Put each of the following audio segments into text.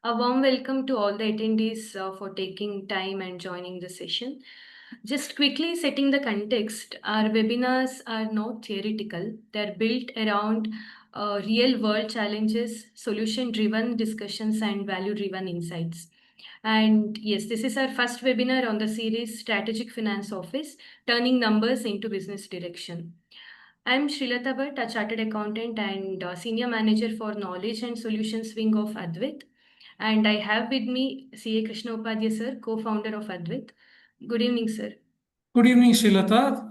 A warm welcome to all the attendees for taking time and joining the session. Just quickly setting the context, our webinars are not theoretical, they're built around real world challenges, solution driven discussions, and value driven insights. And yes, this is our first webinar on the series Strategic Finance Office Turning Numbers into Business Direction. I'm Srilata Bhatt, a chartered accountant and senior manager for knowledge and solutions wing of Advait. And I have with me CA Krishna Upadhyay sir, co-founder of Advait. Good evening, sir. Good evening, Shilata.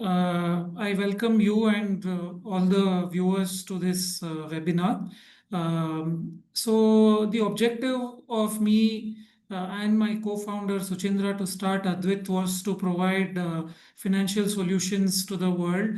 I welcome you and all the viewers to this webinar. So the objective of me and my co-founder Suchindra to start Advait was to provide financial solutions to the world,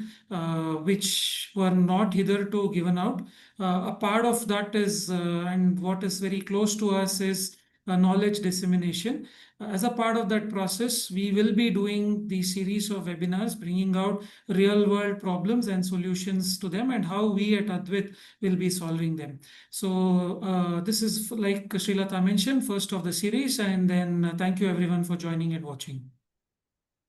which were not hitherto given out. A part of that is, and what is very close to us is knowledge dissemination. As a part of that process, we will be doing the series of webinars, bringing out real world problems and solutions to them and how we at Advait will be solving them. So this is, like Srilata mentioned, first of the series, and then thank you everyone for joining and watching.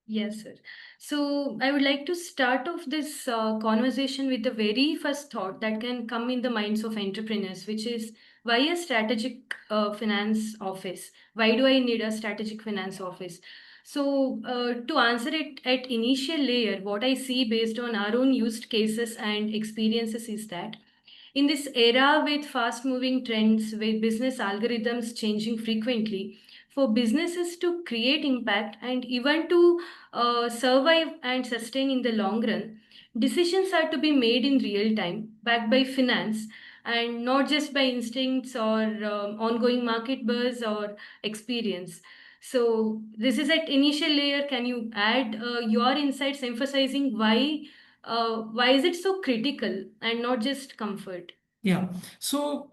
Yes, sir. So I would like to start off this conversation with the very first thought that can come in the minds of entrepreneurs, which is why a strategic finance office? Why do I need a strategic finance office? So to answer it at initial layer, what I see based on our own used cases and experiences is that in this era with fast moving trends, with business algorithms changing frequently, for businesses to create impact and even to survive and sustain in the long run, decisions are to be made in real time, backed by finance, and not just by instincts or ongoing market buzz or experience. So, this is at initial layer. Can you add your insights emphasizing why is it so critical and not just comfort? Yeah. So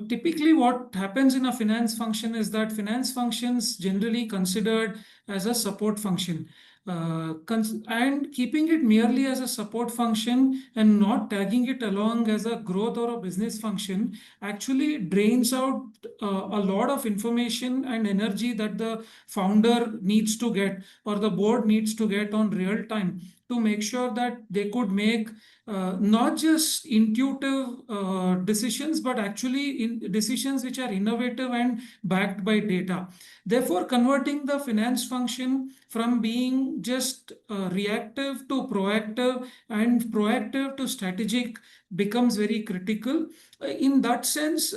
typically, what happens in a finance function is that finance functions generally considered as a support function. And keeping it merely as a support function and not tagging it along as a growth or a business function actually drains out a lot of information and energy that the founder needs to get or the board needs to get on real time to make sure that they could make not just intuitive decisions, but actually decisions which are innovative and backed by data. Therefore, converting the finance function from being just reactive to proactive and proactive to strategic becomes very critical. In that sense,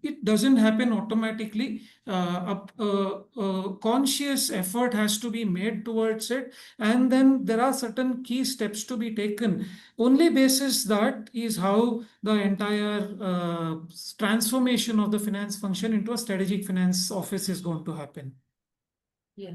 it doesn't happen automatically. A conscious effort has to be made towards it, and then there are certain key steps to be taken. Only basis that is how the entire transformation of the finance function into a strategic finance office is going to happen. Yeah.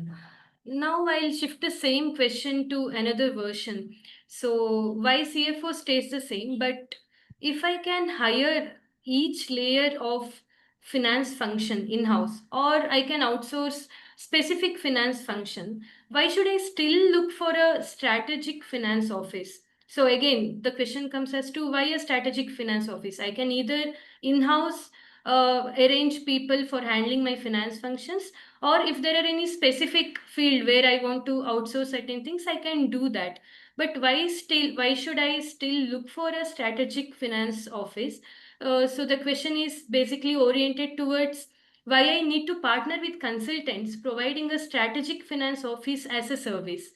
Now I'll shift the same question to another version. So why CFO stays the same, but if I can hire each layer of finance function in-house or I can outsource specific finance function, why should I still look for a strategic finance office? So again, the question comes as to why a strategic finance office? I can either in-house arrange people for handling my finance functions, or if there are any specific field where I want to outsource certain things, I can do that. But why should I still look for a strategic finance office? So the question is basically oriented towards why I need to partner with consultants providing a strategic finance office as a service.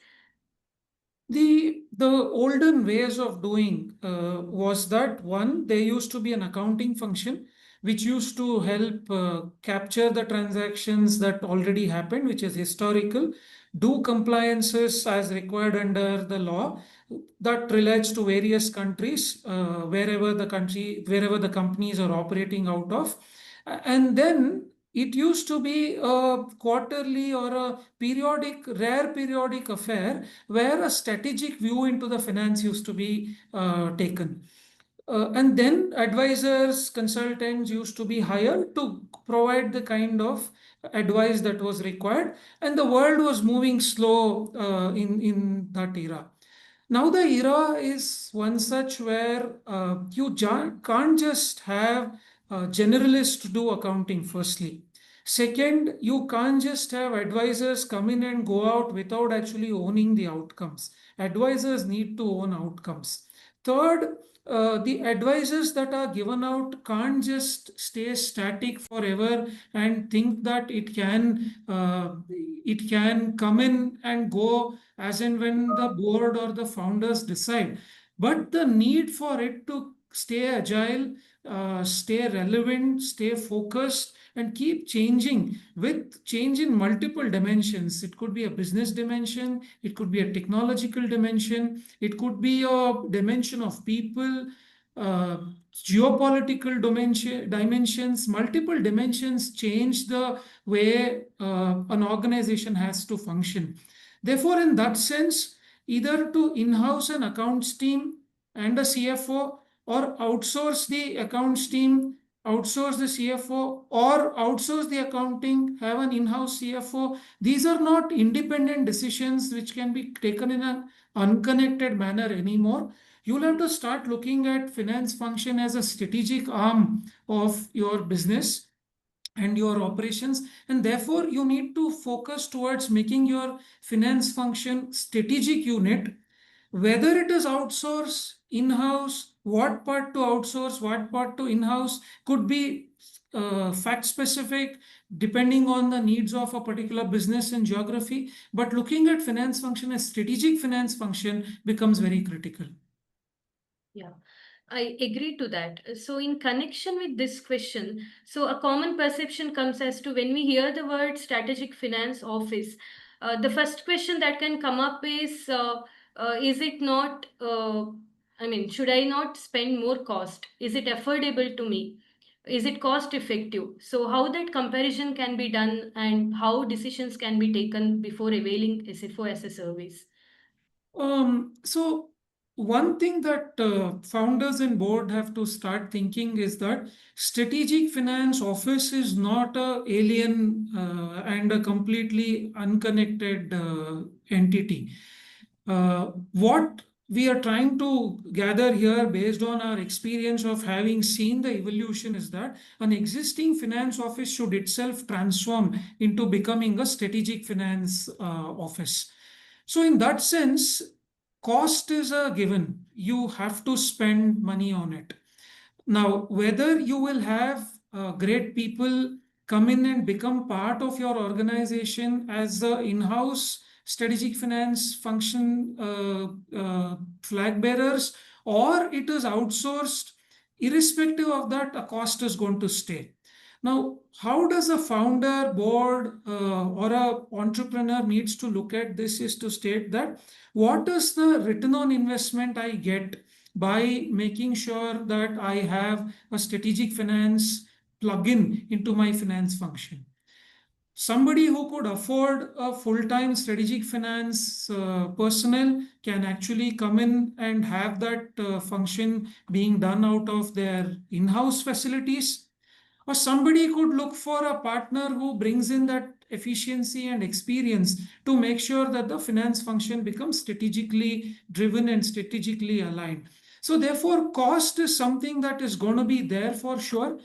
The olden ways of doing was that one, there used to be an accounting function which used to help capture the transactions that already happened, which is historical, do compliances as required under the law that relates to various countries, wherever the companies are operating out of. And then it used to be a quarterly or a rare periodic affair where a strategic view into the finance used to be taken. And then advisors, consultants used to be hired to provide the kind of advice that was required. And the world was moving slow in that era. Now the era is one such where can't just have generalists do accounting, firstly. Second, you can't just have advisors come in and go out without actually owning the outcomes. Advisors need to own outcomes. Third, the advisors that are given out can't just stay static forever and think that it can come in and go as and when the board or the founders decide. But the need for it to stay agile, stay relevant, stay focused, and keep changing with change in multiple dimensions. It could be a business dimension, it could be a technological dimension, it could be a dimension of people, uh, geopolitical dimensions, multiple dimensions change the way an organization has to function. Therefore, in that sense, either to in-house an accounts team and a CFO, or outsource the accounts team, outsource the CFO, or outsource the accounting, have an in-house CFO. These are not independent decisions which can be taken in an unconnected manner anymore. You'll have to start looking at finance function as a strategic arm of your business and your operations, and therefore you need to focus towards making your finance function strategic unit, whether it is outsource, in-house, what part to outsource, what part to in-house, could be fact specific depending on the needs of a particular business and geography. But looking at finance function as strategic finance function becomes very critical. Yeah, I agree to that. So, in connection with this question, so a common perception comes as to when we hear the word strategic finance office, the first question that can come up is it not, I mean, should I not spend more cost? Is it affordable to me? Is it cost effective? So, how that comparison can be done and how decisions can be taken before availing SFO as a service? So one thing that founders and board have to start thinking is that strategic finance office is not a alien and a completely unconnected entity. What we are trying to gather here based on our experience of having seen the evolution is that an existing finance office should itself transform into becoming a strategic finance office. So in that sense, cost is a given. You have to spend money on it. Now, whether you will have great people come in and become part of your organization as the in-house strategic finance function flag bearers, or it is outsourced, irrespective of that, a cost is going to stay. Now, how does a founder, board, or a entrepreneur needs to look at this is to state that what is the return on investment I get by making sure that I have a strategic finance plugin into my finance function. Somebody who could afford a full-time strategic finance personnel can actually come in and have that function being done out of their in-house facilities. Or somebody could look for a partner who brings in that efficiency and experience to make sure that the finance function becomes strategically driven and strategically aligned. So therefore, cost is something that is going to be there for sure.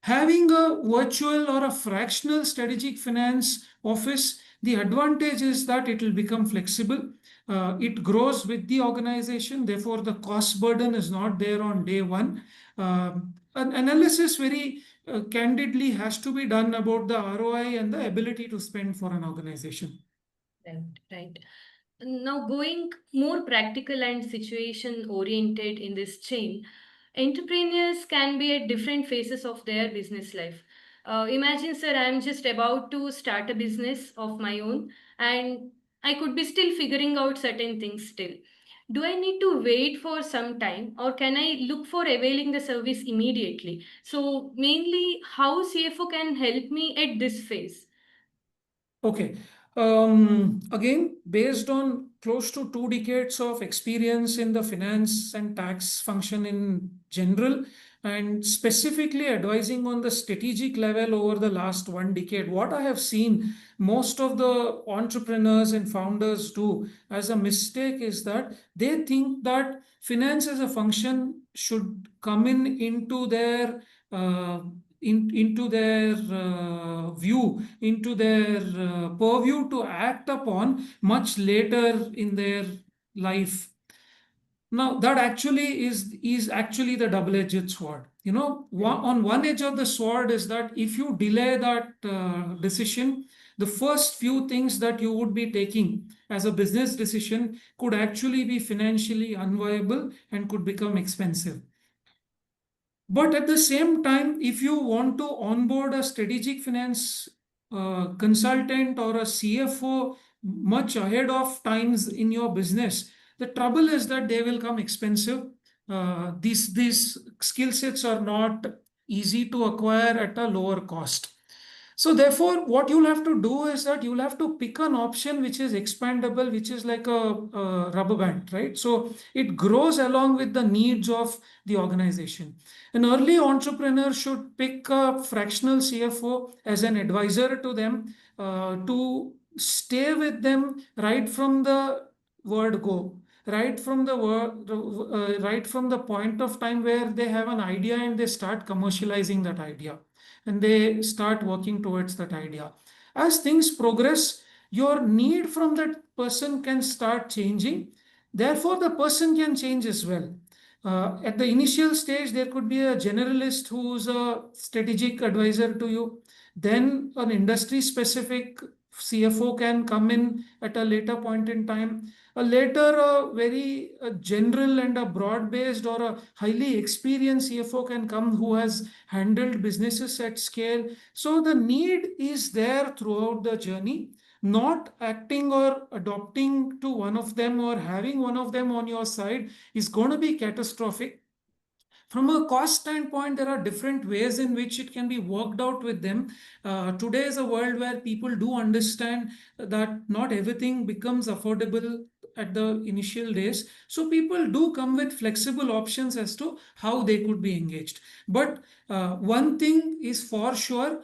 Having a virtual or a fractional strategic finance office, the advantage is that it will become flexible. It grows with the organization. Therefore, the cost burden is not there on day one. An analysis very candidly has to be done about the ROI and the ability to spend for an organization. Right, right. Now, going more practical and situation oriented in this chain, entrepreneurs can be at different phases of their business life. Imagine, sir, I'm just about to start a business of my own and I could be still figuring out certain things still. Do I need to wait for some time or can I look for availing the service immediately? So, mainly, how CFO can help me at this phase? Okay. Again, based on close to 2 decades of experience in the finance and tax function in general, and specifically advising on the strategic level over the last 1 decade. What I have seen most of the entrepreneurs and founders do as a mistake is that they think that finance as a function should come into their uh, into their view, into their purview to act upon much later in their life. Now that actually is actually the double-edged sword. On one edge of the sword is that if you delay that decision, the first few things that you would be taking as a business decision could actually be financially unviable and could become expensive. But at the same time, if you want to onboard a strategic finance consultant or a CFO much ahead of times in your business, the trouble is that they will come expensive. These skill sets are not easy to acquire at a lower cost. So therefore, what you'll have to do is that you'll have to pick an option which is expandable, which is like a rubber band, right? So it grows along with the needs of the organization. An early entrepreneur should pick a fractional CFO as an advisor to them, to stay with them right from the word go, right from the word, right from the point of time where they have an idea and they start commercializing that idea and they start working towards that idea. As things progress, your need from that person can start changing. Therefore, the person can change as well. At the initial stage, there could be a generalist who's a strategic advisor to you. Then, an industry specific CFO can come in at a later point in time. A later, a very general and a broad based or a highly experienced CFO can come who has handled businesses at scale. So the need is there throughout the journey. Not acting or adopting to one of them or having one of them on your side is going to be catastrophic. From a cost standpoint, there are different ways in which it can be worked out with them. Today is a world where people do understand that not everything becomes affordable at the initial days. So people do come with flexible options as to how they could be engaged. But one thing is for sure,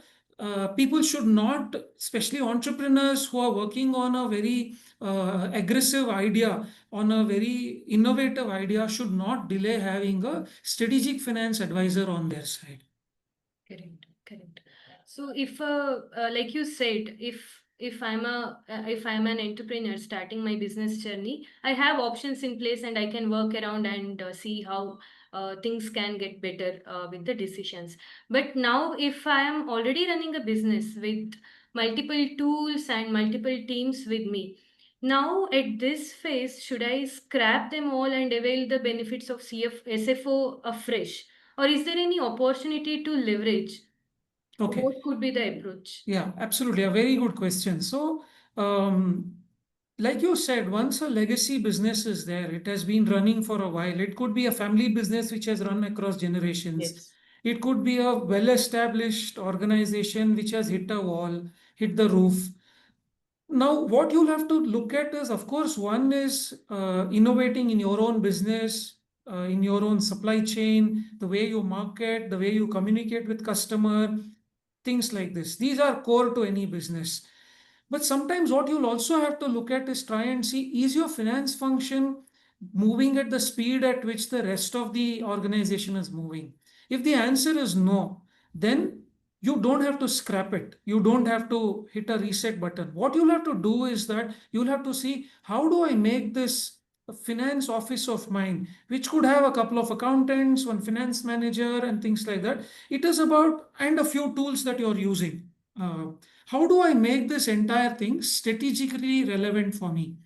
people should not, especially entrepreneurs who are working on a very aggressive idea, on a very innovative idea, should not delay having a strategic finance advisor on their side. Correct, correct. So if like you said, if I'm an entrepreneur starting my business journey, I have options in place and I can work around and see how things can get better with the decisions. But now, if I am already running a business with multiple tools and multiple teams with me, now at this phase, should I scrap them all and avail the benefits of SFO afresh? Or is there any opportunity to leverage? Okay. What could be the approach? Yeah, absolutely. A very good question. So, um, like you said, once a legacy business is there, it has been running for a while. It could be a family business which has run across generations. Yes. It could be a well-established organization which has hit a wall, hit the roof. Now, what you'll have to look at is, of course, one is innovating in your own business, in your own supply chain, the way you market, the way you communicate with customer, things like this. These are core to any business. But sometimes what you'll also have to look at is try and see, is your finance function moving at the speed at which the rest of the organization is moving? If the answer is no, then you don't have to scrap it. You don't have to hit a reset button. What you'll have to do is that you'll have to see, how do I make this a finance office of mine, which could have a couple of accountants, one finance manager, and things like that. It is about, and a few tools that you're using. How do I make this entire thing strategically relevant for me?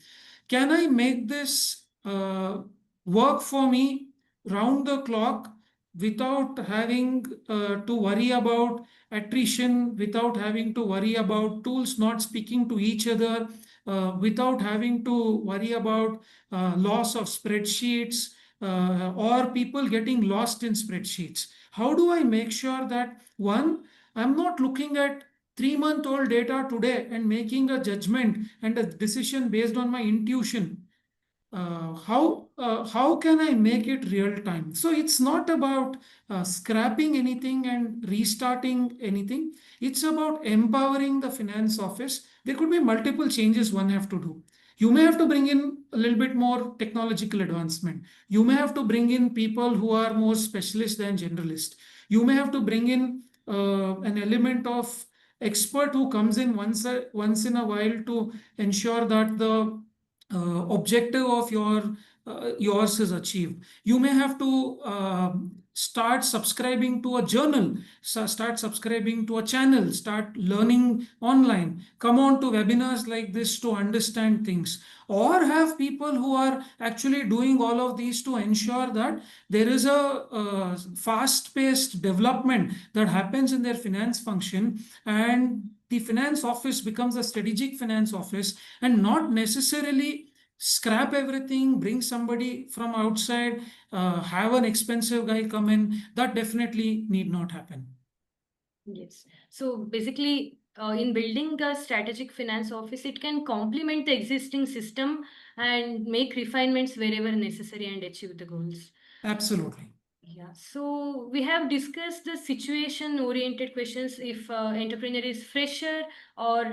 Can I make this work for me round the clock without having to worry about attrition, without having to worry about tools not speaking to each other, without having to worry about loss of spreadsheets, or people getting lost in spreadsheets? How do I make sure that, one, I'm not looking at 3-month-old data today and making a judgment and a decision based on my intuition? how can I make it real time? So it's not about scrapping anything and restarting anything. It's about empowering the finance office. There could be multiple changes one have to do. You may have to bring in a little bit more technological advancement. You may have to bring in people who are more specialist than generalist. You may have to bring in an element of expert who comes in once in a while to ensure that the objective of yours is achieved. You may have to start subscribing to a journal, start subscribing to a channel, start learning online, come on to webinars like this to understand things, or have people who are actually doing all of these to ensure that there is a fast-paced development that happens in their finance function, and the finance office becomes a strategic finance office and not necessarily scrap everything, bring somebody from outside, have an expensive guy come in. That definitely need not happen. Yes. So basically, in building a strategic finance office, it can complement the existing system and make refinements wherever necessary and achieve the goals. Absolutely. Yeah, so we have discussed the situation-oriented questions if entrepreneur is fresher or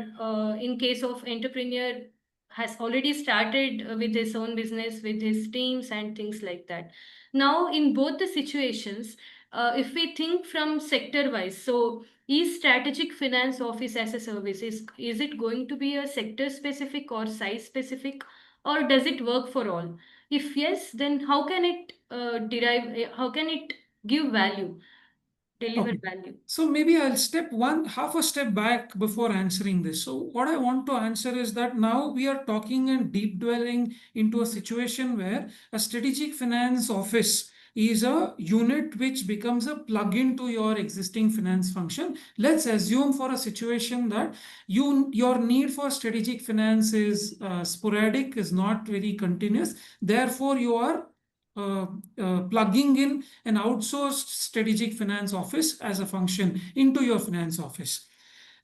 in case of entrepreneur has already started with his own business, with his teams and things like that. Now, in both the situations, if we think from sector-wise, so is strategic finance office as a service, is it going to be a sector-specific or size-specific, or does it work for all? If yes, then how can it how can it give value, deliver Okay. value? So maybe I'll half a step back before answering this. So what I want to answer is that now we are talking and deep dwelling into a situation where a strategic finance office is a unit which becomes a plug-in to your existing finance function. Let's assume for a situation that your need for strategic finance is sporadic, is not very continuous. Therefore, you are plugging in an outsourced strategic finance office as a function into your finance office.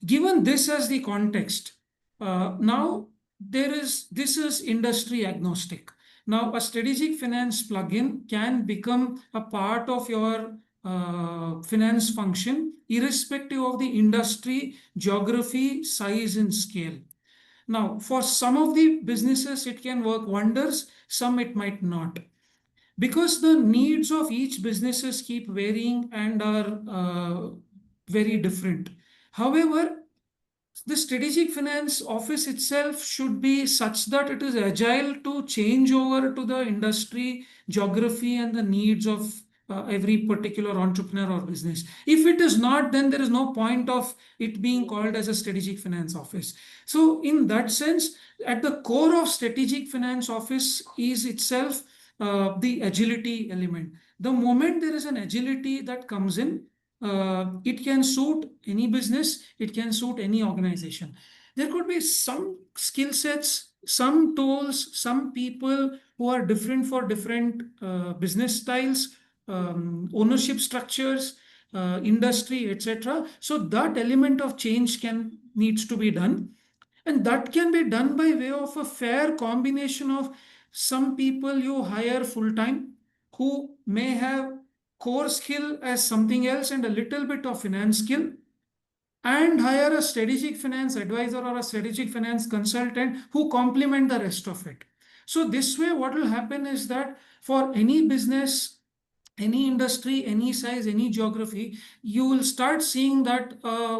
Given this as the context, now this is industry agnostic. Now, a strategic finance plugin can become a part of your finance function, irrespective of the industry, geography, size, and scale. Now, for some of the businesses, it can work wonders, some it might not, because the needs of each businesses keep varying and are very different. However, the strategic finance office itself should be such that it is agile to change over to the industry, geography, and the needs of every particular entrepreneur or business. If it is not, then there is no point of it being called as a strategic finance office. So, in that sense, at the core of strategic finance office is itself the agility element. The moment there is an agility that comes in, it can suit any business, it can suit any organization. There could be some skill sets, some tools, some people who are different for different business styles, ownership structures, industry, etc. So that element of change can needs to be done, and that can be done by way of a fair combination of some people you hire full time who may have core skill as something else and a little bit of finance skill, and hire a strategic finance advisor or a strategic finance consultant who complement the rest of it. So this way, what will happen is that for any business, any industry, any size, any geography, you will start seeing that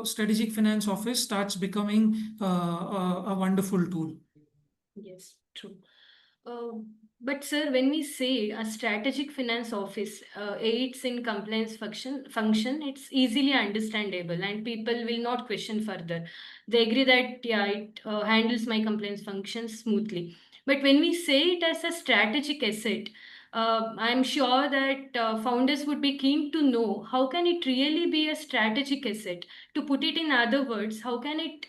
strategic finance office starts becoming a wonderful tool. Yes, true. But sir, when we say a strategic finance office aids in compliance function, it's easily understandable and people will not question further. They agree that yeah, it handles my compliance functions smoothly. But when we say it as a strategic asset, I'm sure that founders would be keen to know how can it really be a strategic asset? To put it in other words, how can it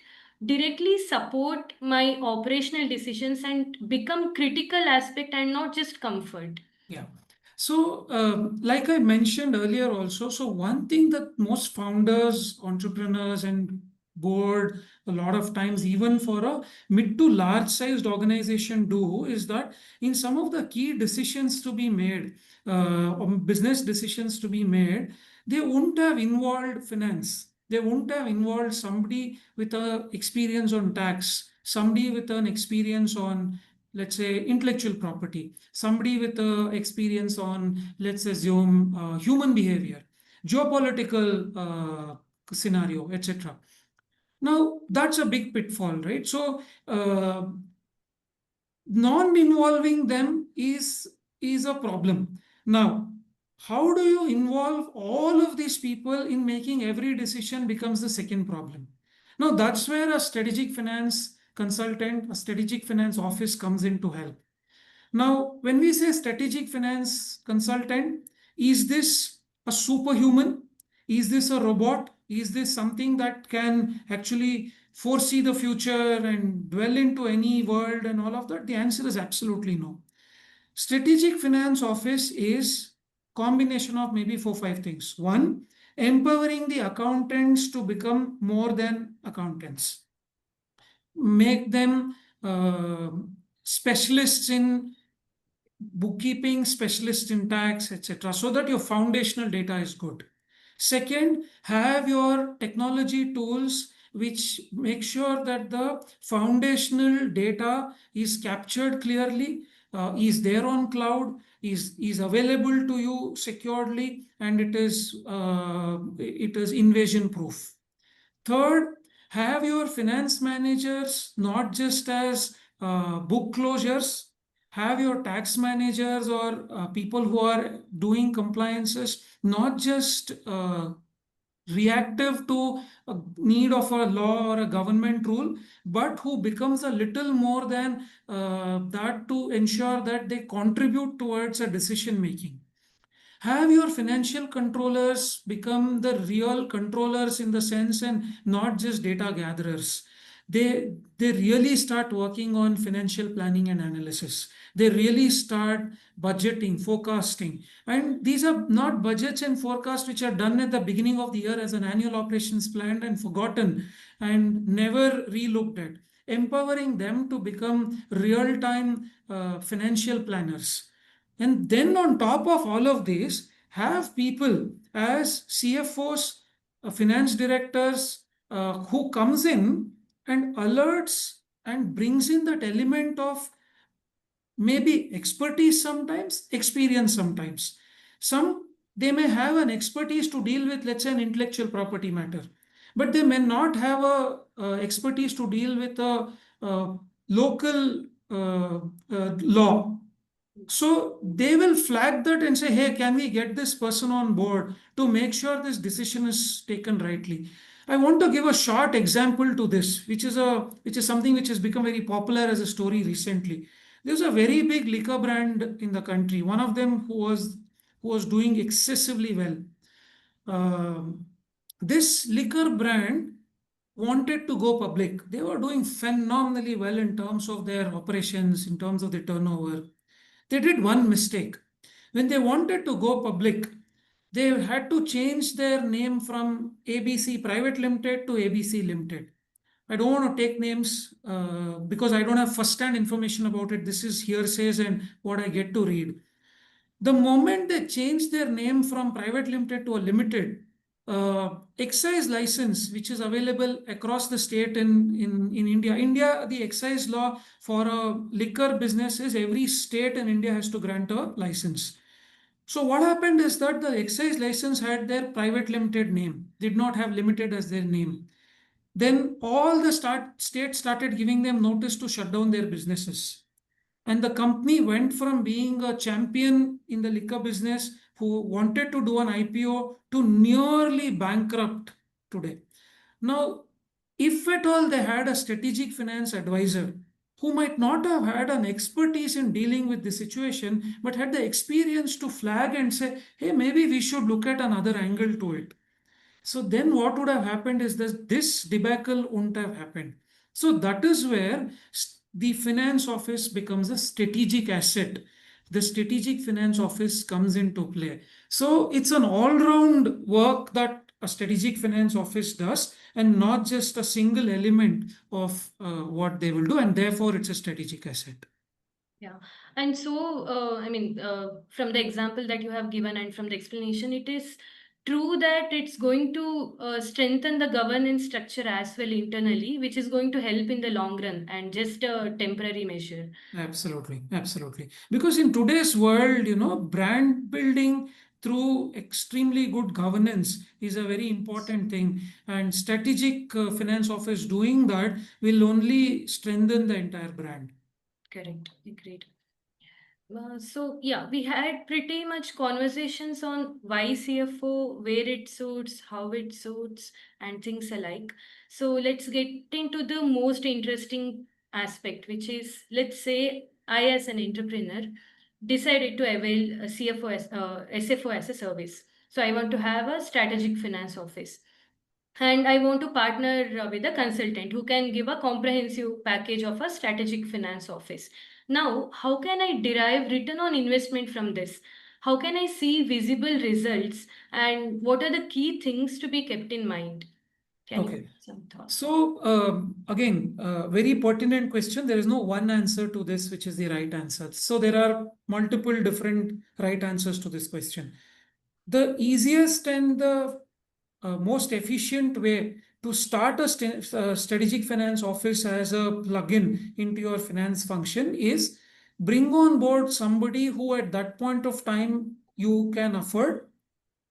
directly support my operational decisions and become critical aspect and not just comfort? Yeah. So, like I mentioned earlier, also, so one thing that most founders, entrepreneurs, and board, a lot of times even for a mid to large sized organization do is that in some of the key decisions to be made, or business decisions to be made, they won't have involved finance. They won't have involved somebody with a experience on tax, somebody with an experience on, let's say, intellectual property, somebody with a experience on, let's assume, human behavior, geopolitical scenario, etc. Now, that's a big pitfall, right? So, non-involving them is a problem. Now, how do you involve all of these people in making every decision becomes the second problem. Now, that's where a strategic finance consultant, a strategic finance office comes in to help. Now, when we say strategic finance consultant, is this a superhuman? Is this a robot? Is this something that can actually foresee the future and dwell into any world and all of that? The answer is absolutely no. Strategic finance office is combination of maybe 4 5 things. One, empowering the accountants to become more than accountants. Make them specialists in bookkeeping, specialist in tax, etc., so that your foundational data is good. Second, have your technology tools which make sure that the foundational data is captured clearly, is there on cloud, is available to you securely, and it is invasion proof. Third, have your finance managers not just as book closures, have your tax managers or people who are doing compliances not just reactive to a need of a law or a government rule, but who becomes a little more than that to ensure that they contribute towards a decision making. Have your financial controllers become the real controllers in the sense and not just data gatherers. They really start working on financial planning and analysis. They really start budgeting, forecasting. And these are not budgets and forecasts which are done at the beginning of the year as an annual operations plan and forgotten and never relooked at. Empowering them to become real-time financial planners. And then on top of all of this, have people as CFOs, finance directors, who comes in and alerts and brings in that element of maybe expertise sometimes, experience sometimes. Some they may have an expertise to deal with, let's say, an intellectual property matter, but they may not have a expertise to deal with a local law. So they will flag that and say, hey, can we get this person on board to make sure this decision is taken rightly? I want to give a short example to this, which is something which has become very popular as a story recently. There's a very big liquor brand in the country, one of them who was doing excessively well. This liquor brand wanted to go public. They were doing phenomenally well in terms of their operations, in terms of the turnover. They did one mistake. When they wanted to go public, they had to change their name from ABC Private Limited to ABC Limited. I don't want to take names because I don't have first-hand information about it. This is hearsays and what I get to read. The moment they changed their name from private limited to a limited, excise license, which is available across the state in India. India, the excise law for a liquor business is every state in India has to grant a license. So what happened is that the excise license had their private limited name, did not have limited as their name. Then all the states started giving them notice to shut down their businesses. And the company went from being a champion in the liquor business who wanted to do an IPO to nearly bankrupt today. Now, if at all they had a strategic finance advisor who might not have had an expertise in dealing with the situation, but had the experience to flag and say, hey, maybe we should look at another angle to it. So then what would have happened is that this debacle wouldn't have happened. So that is where the finance office becomes a strategic asset. The strategic finance office comes into play. So it's an all-round work that a strategic finance office does and not just a single element of what they will do, and therefore it's a strategic asset. Yeah. And so, from the example that you have given and from the explanation, it is true that it's going to strengthen the governance structure as well internally, which is going to help in the long run and just a temporary measure. Absolutely, absolutely. Because in today's world, brand building through extremely good governance is a very important thing. And strategic finance office doing that will only strengthen the entire brand. Correct. Agreed. So yeah, we had pretty much conversations on why CFO, where it suits, how it suits, and things alike. So let's get into the most interesting aspect, which is, let's say I as an entrepreneur decided to avail a CFO as SFO as a service. So I want to have a strategic finance office. And I want to partner with a consultant who can give a comprehensive package of a strategic finance office. Now, how can I derive return on investment from this? How can I see visible results? And what are the key things to be kept in mind? Can you Okay. give some thoughts? So, again, very pertinent question. There is no one answer to this, which is the right answer. So, there are multiple different right answers to this question. The easiest and the most efficient way to start a strategic finance office as a plugin into your finance function is bring on board somebody who at that point of time you can afford.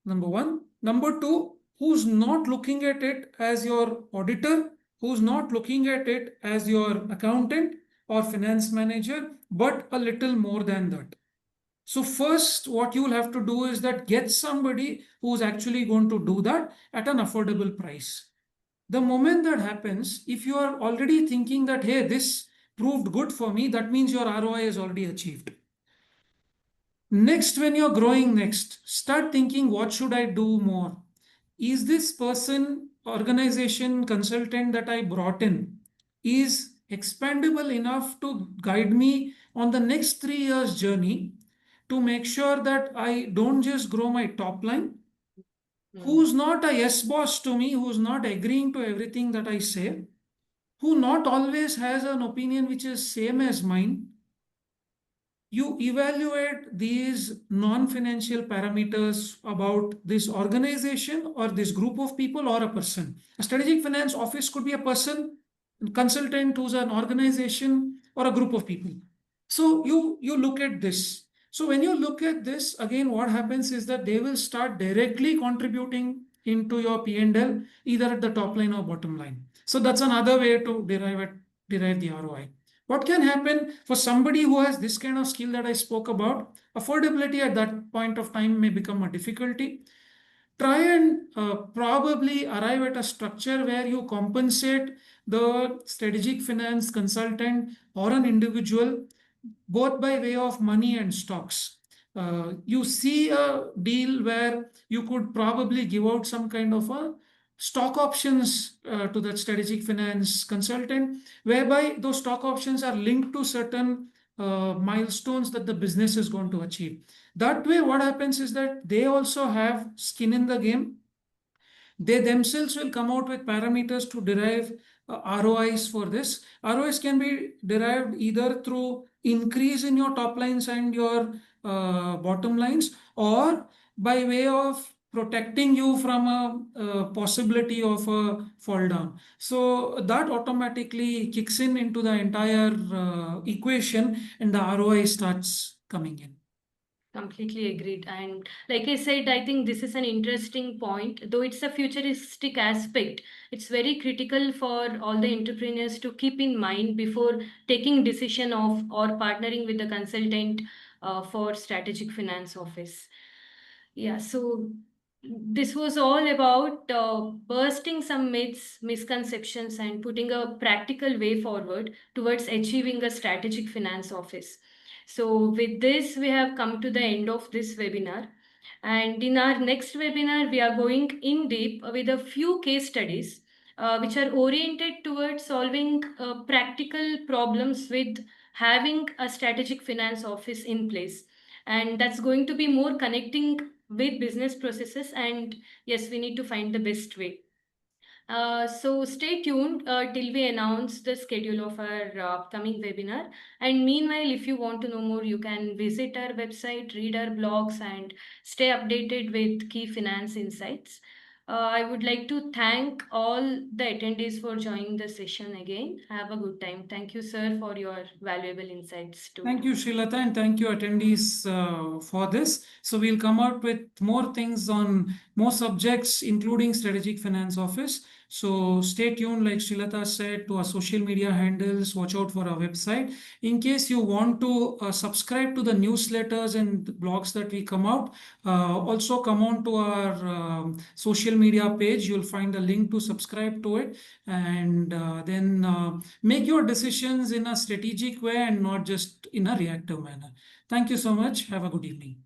Number one. Number two, who's not looking at it as your auditor, who's not looking at it as your accountant or finance manager, but a little more than that. So first, what you will have to do is that get somebody who's actually going to do that at an affordable price. The moment that happens, if you are already thinking that, hey, this proved good for me, that means your ROI is already achieved. Next, when you're growing next, start thinking, what should I do more? Is this person, organization, consultant that I brought in, is expandable enough to guide me on the next 3 years journey to make sure that I don't just grow my top line? Who's not a yes boss to me, who's not agreeing to everything that I say, who not always has an opinion which is same as mine. You evaluate these non-financial parameters about this organization or this group of people or a person. A strategic finance office could be a person, a consultant who's an organization or a group of people. So you look at this. So when you look at this, again, what happens is that they will start directly contributing into your P&L, either at the top line or bottom line. So that's another way to derive the ROI. What can happen for somebody who has this kind of skill that I spoke about? Affordability at that point of time may become a difficulty. Try and probably arrive at a structure where you compensate the strategic finance consultant or an individual both by way of money and stocks. You see a deal where you could probably give out some kind of a stock options to that strategic finance consultant, whereby those stock options are linked to certain milestones that the business is going to achieve. That way, what happens is that they also have skin in the game. They themselves will come out with parameters to derive ROIs for this. ROIs can be derived either through increase in your top lines and your bottom lines, or by way of protecting you from a possibility of a fall down. So that automatically kicks in into the entire equation, and the ROI starts coming in. Completely agreed. And like I said, I think this is an interesting point. Though it's a futuristic aspect, it's very critical for all the entrepreneurs to keep in mind before taking decision of or partnering with the consultant for strategic finance office. Yeah, so this was all about bursting some myths, misconceptions, and putting a practical way forward towards achieving a strategic finance office. So, with this, we have come to the end of this webinar. And in our next webinar, we are going in deep with a few case studies which are oriented towards solving practical problems with having a strategic finance office in place. And that's going to be more connecting with business processes, and yes, we need to find the best way. So stay tuned till we announce the schedule of our upcoming webinar. And meanwhile, if you want to know more, you can visit our website, read our blogs, and stay updated with key finance insights. I would like to thank all the attendees for joining the session again. Have a good time. Thank you, sir, for your valuable insights too. Thank you, Srilata, and thank you, attendees, for this. So we'll come out with more things on more subjects, including Strategic Finance Office. So stay tuned, like Srilata said, to our social media handles. Watch out for our website. In case you want to subscribe to the newsletters and blogs that we come out, also come on to our social media page. You'll find a link to subscribe to it, and then make your decisions in a strategic way and not just in a reactive manner. Thank you so much. Have a good evening.